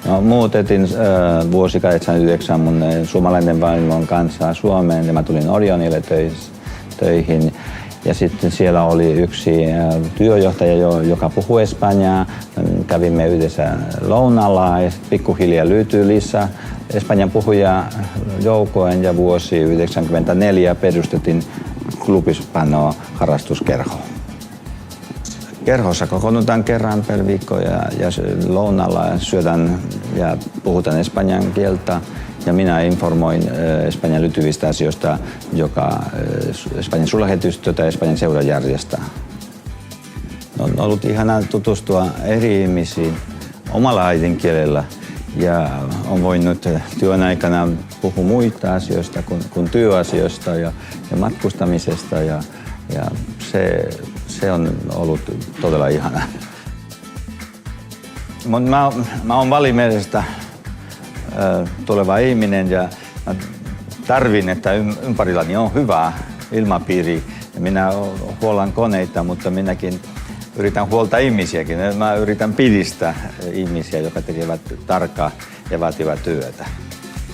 No, muutettiin vuosi 1989 mun suomalainen vaimon kanssa Suomeen ja mä tulin Orionille töihin. Ja sitten siellä oli yksi työjohtaja, joka puhui espanjaa. Kävimme yhdessä lounalla ja pikkuhiljaa löytyi lisää espanjan puhuja joukkoen ja vuosi 1994 perustettiin klubispano harrastuskerho. Kerhossa kokoonnutaan kerran per viikko ja lounalla syödään ja puhutaan espanjan kieltä. Ja minä informoin Espanjan liittyvistä asioista, joka Espanjan suurlähetystö tai Espanjan seura järjestää. On ollut ihanaa tutustua eri ihmisiin omalla äidinkielellä ja on voinut työn aikana puhua muita asioista kuin työasioista ja matkustamisesta ja se on ollut todella ihanaa. Mä oon Välimerestä tuleva ihminen ja mä tarvin, että ympärilläni on hyvä ilmapiiri. Ja minä huolan koneita, mutta minäkin yritän huolta ihmisiäkin. Mä yritän pidistää ihmisiä, jotka tekevät tarkkaa ja vaativaa työtä.